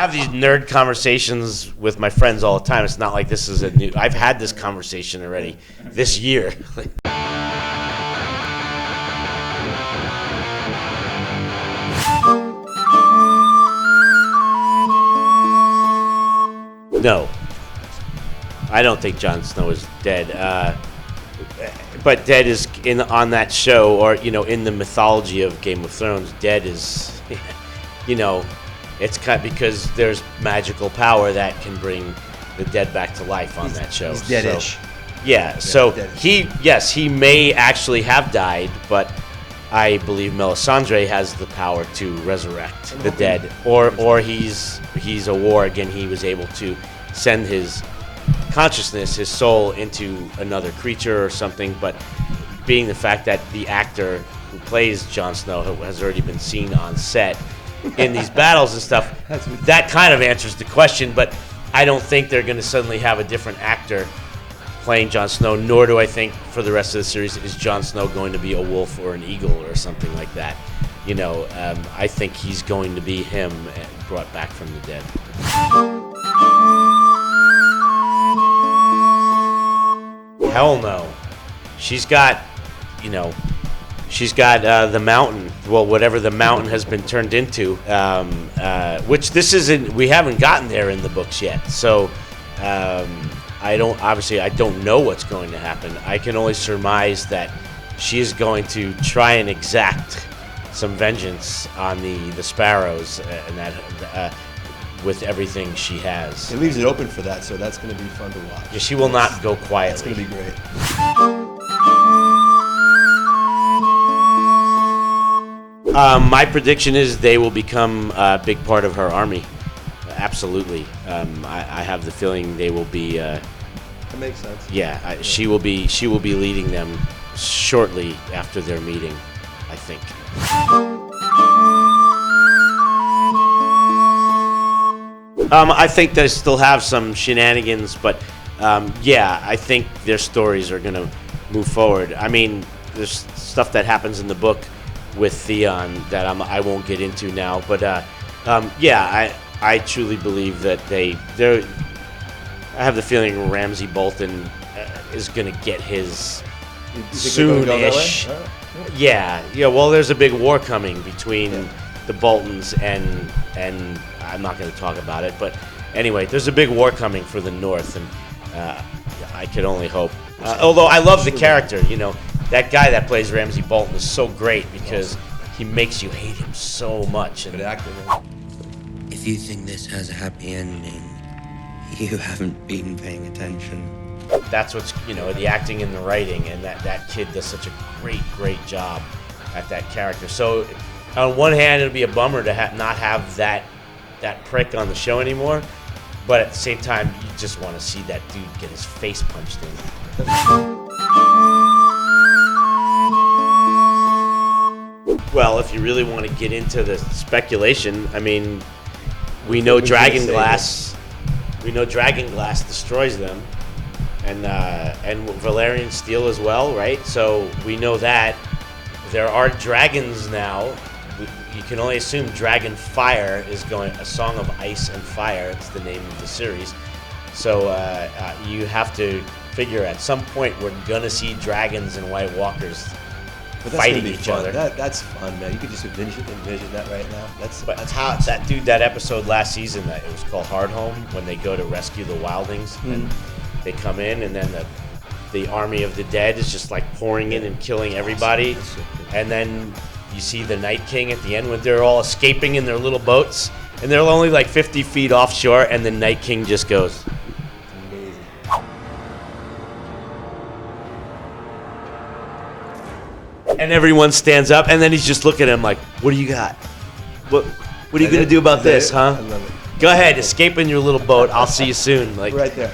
have these nerd conversations with my friends all the time. It's not like this is a new. I've had this conversation already this year. No, I don't think Jon Snow is dead. But dead is on that show, or in the mythology of Game of Thrones. Dead is, it's kind of because there's magical power that can bring the dead back to life on that show. He's dead-ish. So he may actually have died, but I believe Melisandre has the power to resurrect the dead, or he's a warg and he was able to send his consciousness, his soul, into another creature or something. But being the fact that the actor who plays Jon Snow has already been seen on set in these battles and stuff, that kind of answers the question. But I don't think they're going to suddenly have a different actor playing Jon Snow, nor do I think for the rest of the series is Jon Snow going to be a wolf or an eagle or something like that. I think he's going to be him brought back from the dead. Hell no. She's got the mountain. Well, whatever the mountain has been turned into, which we haven't gotten there in the books yet. So I don't know what's going to happen. I can only surmise that she is going to try and exact some vengeance on the sparrows, and that with everything she has. It leaves it open for that, so that's going to be fun to watch. Yeah, she will not go quietly. It's going to be great. My prediction is they will become a big part of her army. Absolutely. I have the feeling they will be. That makes sense. Yeah, she will be leading them shortly after their meeting, I think. I think they still have some shenanigans, but I think their stories are going to move forward. I mean, there's stuff that happens in the book with Theon that I won't get into now, but I truly believe that they're. I have the feeling Ramsay Bolton is going to get his soon-ish. Yeah. Well, there's a big war coming between the Boltons and I'm not going to talk about it, but anyway, there's a big war coming for the North, and I could only hope. Although I love the character, that guy that plays Ramsay Bolton is so great because he makes you hate him so much. Good actor, man. If you think this has a happy ending, you haven't been paying attention. That's what's, the acting and the writing, and that kid does such a great job at that character. So on one hand, it'll be a bummer to not have that prick on the show anymore, but at the same time, you just want to see that dude get his face punched in. Well, if you really want to get into the speculation, I mean, we know Dragonglass destroys them, and Valerian steel as well, right? So we know that there are dragons now. You can only assume Dragon Fire is going. A Song of Ice and Fire. It's the name of the series. So you have to figure at some point we're gonna see dragons and White Walkers fighting each other. That's fun, man. You could just envision that right now. That's how that episode last season that it was called Hard Home, when they go to rescue the wildlings and they come in, and then the army of the dead is just like pouring in and killing everybody, and then you see the Night King at the end when they're all escaping in their little boats, and they're only like 50 feet offshore, and the Night King just goes. Amazing. And everyone stands up, and then he's just looking at him like, "What do you got? What are you gonna do about this, huh? I love it. Go ahead, escape in your little boat. I'll see you soon." Like, right there.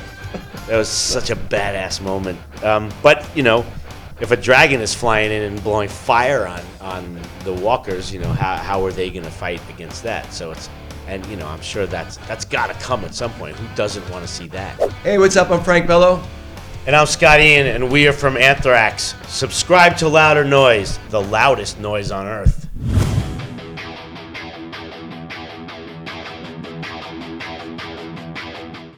That was such a badass moment. But if a dragon is flying in and blowing fire on the walkers, how are they going to fight against that? So I'm sure that's got to come at some point. Who doesn't want to see that? Hey, what's up? I'm Frank Bello. And I'm Scott Ian, and we are from Anthrax. Subscribe to Louder Noise, the loudest noise on earth.